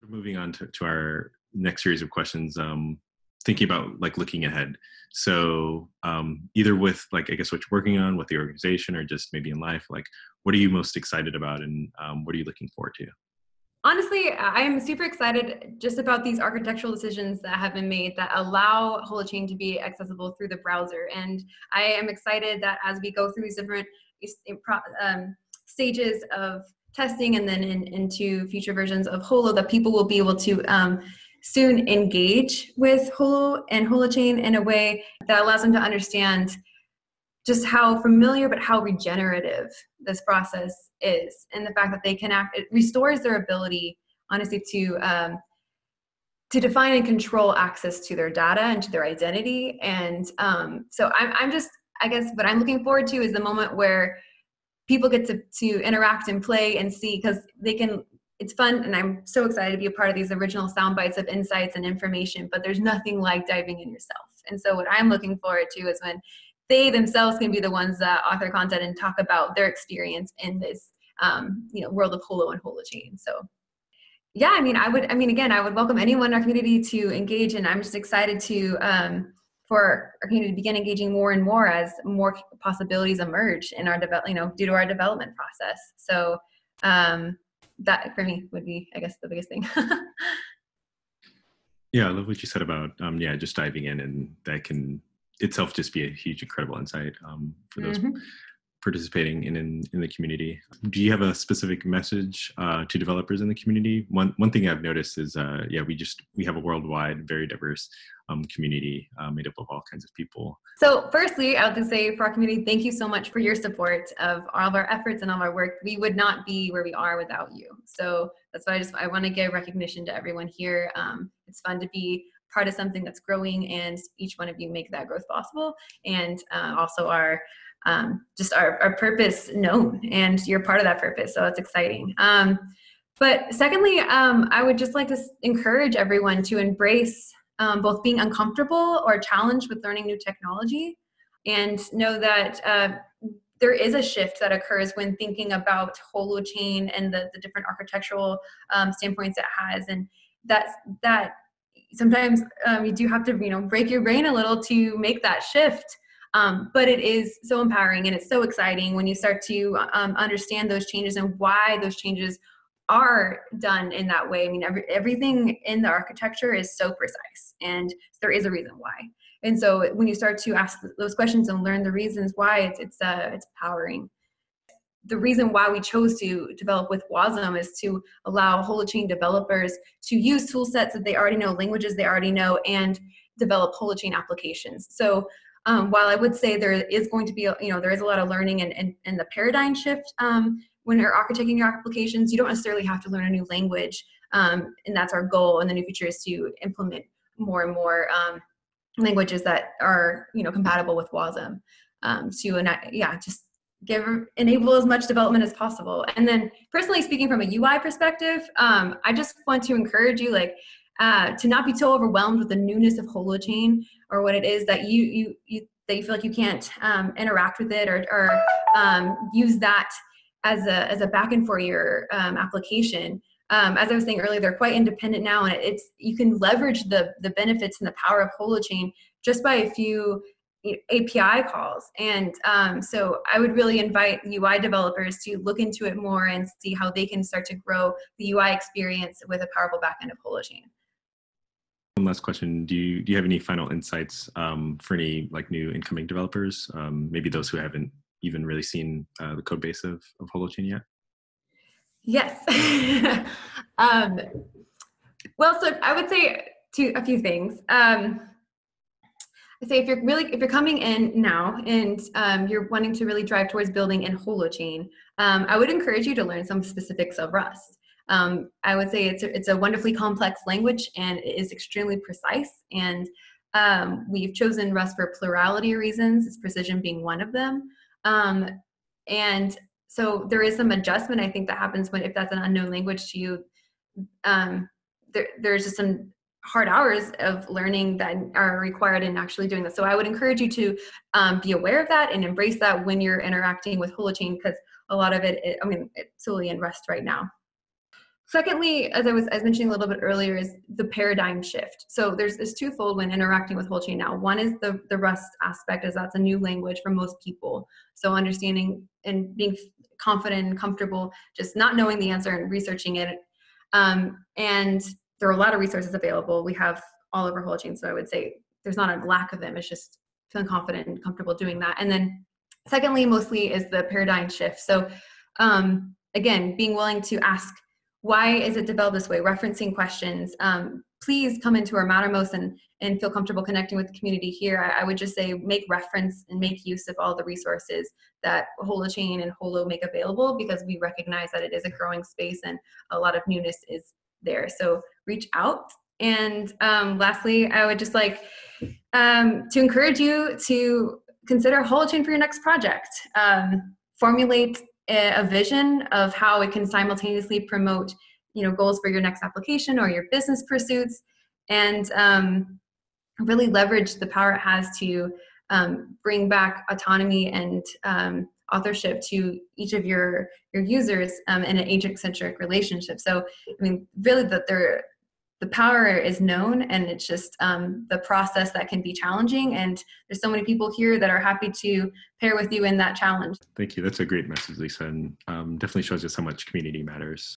Moving on to our next series of questions, thinking about like looking ahead. So either with like, I guess what you're working on with the organization or just maybe in life, like what are you most excited about and what are you looking forward to? Honestly, I'm super excited just about these architectural decisions that have been made that allow Holochain to be accessible through the browser. And I am excited that as we go through these different stages of testing and then into future versions of Holo, that people will be able to soon engage with Holo and Holochain in a way that allows them to understand just how familiar but how regenerative this process is, and the fact that they can act, it restores their ability, honestly, to define and control access to their data and to their identity. And so I'm just, I guess what I'm looking forward to is the moment where people get to interact and play and see, because they can, it's fun, and I'm so excited to be a part of these original sound bites of insights and information, but there's nothing like diving in yourself. And so what I'm looking forward to is when they themselves can be the ones that author content and talk about their experience in this world of Holo and Holochain. So yeah, again, I would welcome anyone in our community to engage, and I'm just excited to for our community to begin engaging more and more as more possibilities emerge in our due to our development process. So that for me would be, I guess, the biggest thing. Yeah, I love what you said about just diving in, and that can itself just be a huge, incredible insight for those participating in the community. Do you have a specific message to developers in the community? One thing I've noticed is we have a worldwide, very diverse community made up of all kinds of people. So firstly, I would just say for our community, thank you so much for your support of all of our efforts and all of our work. We would not be where we are without you. So that's why I want to give recognition to everyone here. It's fun to be part of something that's growing, and each one of you make that growth possible. And also our purpose known, and you're part of that purpose. So it's exciting. But secondly, I would just like to encourage everyone to embrace both being uncomfortable or challenged with learning new technology, and know that there is a shift that occurs when thinking about Holochain and the different architectural standpoints it has, and that sometimes you do have to break your brain a little to make that shift. But it is so empowering, and it's so exciting when you start to understand those changes and why those changes are done in that way. I mean, everything in the architecture is so precise, and there is a reason why. And so when you start to ask those questions and learn the reasons why, it's empowering. The reason why we chose to develop with WASM is to allow Holochain developers to use tool sets that they already know, languages they already know, and develop Holochain applications. So while I would say there is going to be, there is a lot of learning and the paradigm shift when you're architecting your applications, you don't necessarily have to learn a new language, and that's our goal in the new future, is to implement more and more languages that are compatible with WASM just enable as much development as possible. And then personally speaking, from a UI perspective, I just want to encourage you to not be so overwhelmed with the newness of Holochain, or what it is that you feel like you can't interact with it or use that as a backend for your application. As I was saying earlier, they're quite independent now, and you can leverage the benefits and the power of Holochain just by a few API calls. And so I would really invite UI developers to look into it more and see how they can start to grow the UI experience with a powerful backend of Holochain. One last question. Do you have any final insights for any new incoming developers, maybe those who haven't even really seen the code base of Holochain yet? Yes. Well, so I would say a few things. I'd say if you're coming in now and you're wanting to really drive towards building in Holochain, I would encourage you to learn some specifics of Rust. I would say it's a wonderfully complex language, and it is extremely precise. And we've chosen Rust for plurality reasons, its precision being one of them. And so there is some adjustment, I think, that happens if that's an unknown language to you. There's just some hard hours of learning that are required in actually doing this. So I would encourage you to be aware of that and embrace that when you're interacting with Holochain, because a lot of it's solely in Rust right now. Secondly, as I was mentioning a little bit earlier, is the paradigm shift. So there's twofold when interacting with Holochain now. One is the Rust aspect, as that's a new language for most people. So understanding and being confident and comfortable, just not knowing the answer and researching it. And there are a lot of resources available. We have all over Holochain, so I would say there's not a lack of them. It's just feeling confident and comfortable doing that. And then secondly, mostly is the paradigm shift. So again, being willing to ask, why is it developed this way? Referencing questions. Please come into our Mattermost and feel comfortable connecting with the community here. I would just say make reference and make use of all the resources that Holochain and Holo make available, because we recognize that it is a growing space and a lot of newness is there. So reach out. And lastly, I would just like to encourage you to consider Holochain for your next project. Formulate a vision of how it can simultaneously promote, goals for your next application or your business pursuits, and really leverage the power it has to bring back autonomy and authorship to each of your users in an agent-centric relationship. So, really the power is known, and it's just the process that can be challenging. And there's so many people here that are happy to pair with you in that challenge. Thank you. That's a great message, Lisa, and definitely shows us how much community matters.